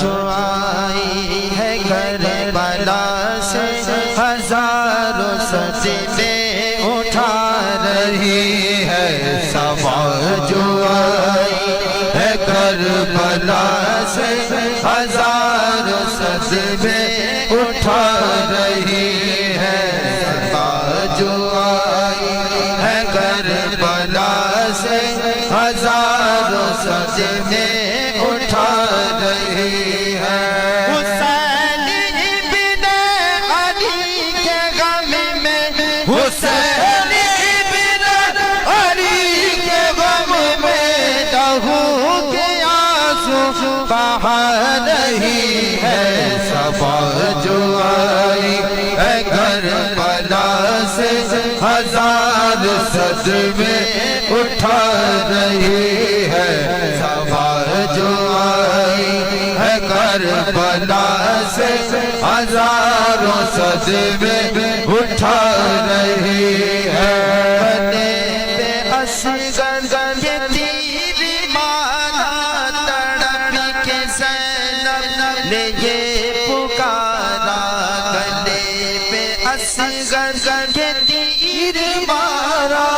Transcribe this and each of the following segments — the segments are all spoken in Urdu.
جو آئی ہے کربلا سے ہزاروں سجدے اٹھا رہی ہے صبا جو آئی ہے کربلا سے ہزاروں سجدے اٹھا رہی ہے صبا جو آئی ہے کربلا سے ہزاروں سجدے اٹھا رہی ہے حسین ابن علی کے غم میں حسین ابن علی کے غم میں لہو کے آنسو بہا رہی ہے صبا جو آئی ہے کربلا سے ہزار صدمے اٹھا رہی ہے صبا جو آئی ہے کربلا سے ہزاروں صدمے اٹھا رہی ہے بنے بے اصغر کے تیر مارا تڑپ کے زینب نے یہ پکارا گلے پہ اصغر کے تیر مارا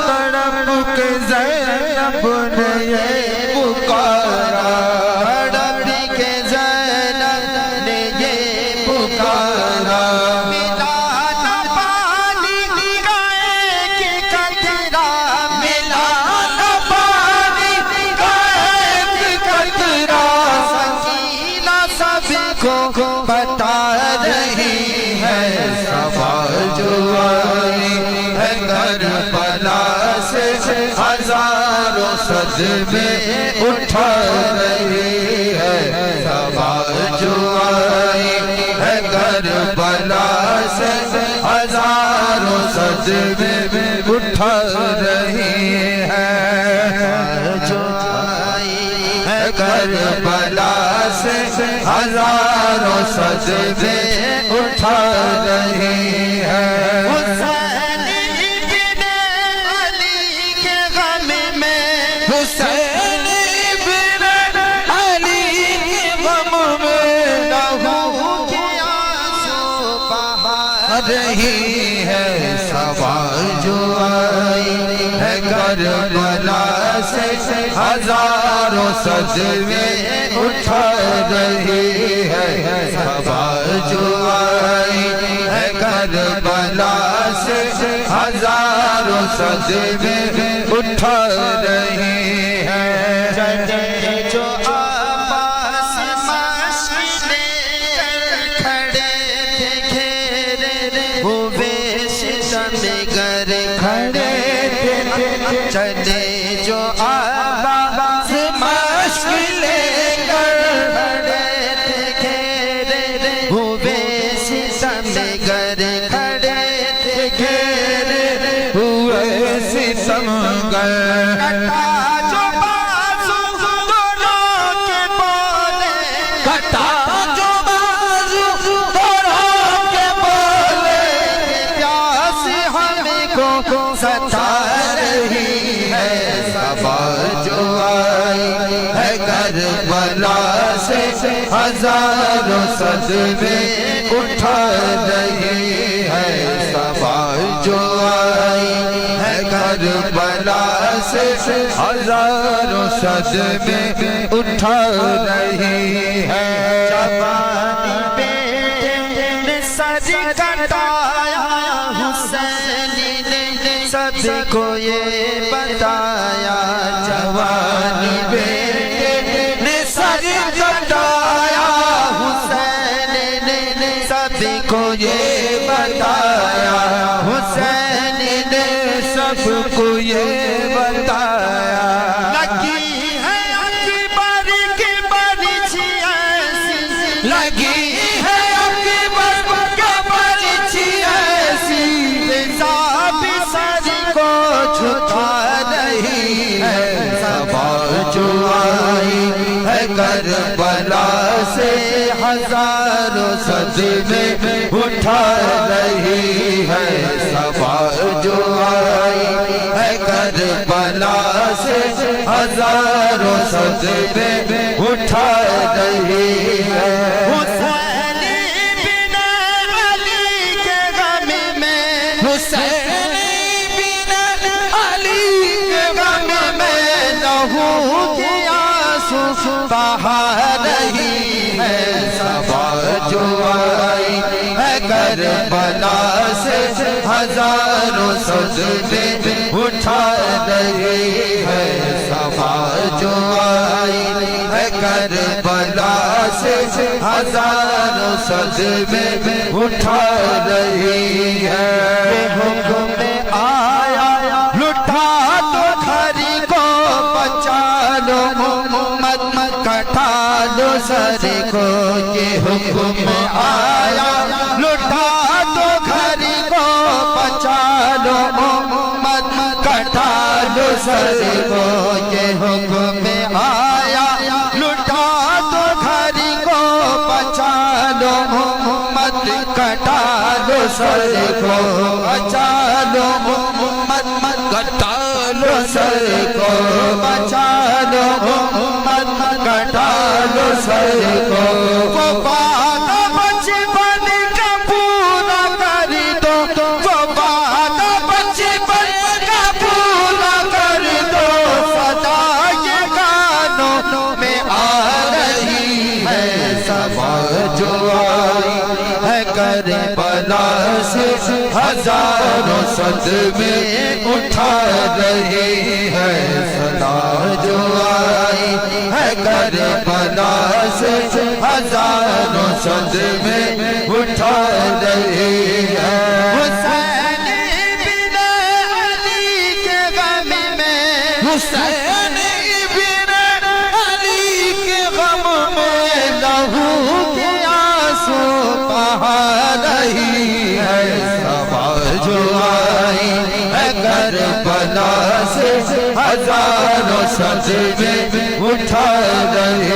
تڑپ کے زینب نے یہ پکارا تڑپ کے زینب نے یہ پکارا ملا نہ پانی گائے کے قطرہ ملا نہ پانی گائے کے قطرہ سکینہ سب کو بتا رہی ہے صبا جو آئی ہے کربلا سے ہزاروں صدمے اٹھا رہی ہے صبا جو آئی ہے کربلا سے ہزاروں صدمے اٹھا رہی ہے جو آئی ہے کربلا سے ہزاروں صدمے اٹھا رہی ہے حسین ابن علی کے غم میں حسین ابن علی کے غم میں لہو کے آنسو بہا رہی ہے صبا جو آئی ہے کربلا سے ہزاروں صدمے اٹھا رہی ہے صبا جو آئی ہے کربلا سے ہزاروں صدمے اٹھا رہی ہے جو عباس مشکلیں کھڑے تھے گھیرے ہوئے ستم گر کھڑے تھے چلے جو عباس مشکلیں کھڑے تھے گھیرے ہوئے ستم گر کھڑے تھے گھیرے ہوئے ستم گر کٹا جو بازو دونوں کے بولے کٹا جو بازو دونوں کے بولے پیاس ہمیں کو ستا رہی ہے صبا جو آئی ہے کربلا سے ہزاروں صدمے اٹھا رہی ہے صبا جو آئی ہے کربلا سے ہزاروں صدمے اٹھا رہی ہے جوانی بیٹے نے سر کٹایا حسین نے سب کو یہ بتایا جوانی بیٹے نے سر کٹایا حسین نے سب کو یہ بتایا حسین نے سب کو یہ بتایا لگی ہے اکبر کی برچھی ایسی لگی ہے اکبر کی برچھی ایسی نظام سر کو جھکا رہی ہے صبا جو آئی ہے کربلا سے ہزاروں صدمے اٹھا رہی ہے صبا جو آئی ہے کربلا سے ہزاروں صدمے اٹھا رہی ہے حسین بن علی کے غم میں حسین بن علی کے غم میں لہو کے آنسو بہا رہی ہے صبا جو آئی ہے کربلا سے ہزاروں صدمے اٹھا رہی ہے صبا جو آئی ہے کربلا سے ہزاروں صدمے اٹھا رہی ہے حکم آیا لٹا تو گھری کو بچا لو مت کٹا لو سر کو یہ حکم آیا لٹا تو گھری کو بچا لو مت کٹا لو سر کو یہ حکم آیا لٹا تو گھری کو بچا لو مت کٹا لو سر کو بچا لو مت کٹا لو سر کو بچا لو مت کٹا لو سر کو وہ بات بچپن کا پورا کر دو وہ بات بچپن کا پورا کر دو صدا یہ کانوں میں آ رہی ہے صبا جو آئی ہے کربلا سے ہزاروں صدمے اٹھا رہی ہے صدا جو آئی ہے کربلا سے ہزاروں صدمے اٹھا رہی ہے حسین بن علی کے غم میں حسین بن علی کے غم میں لہو کے آنسو بہا رہی ہے صبا جو آئی ہے کربلا سے ہزاروں صدمے اٹھا رہی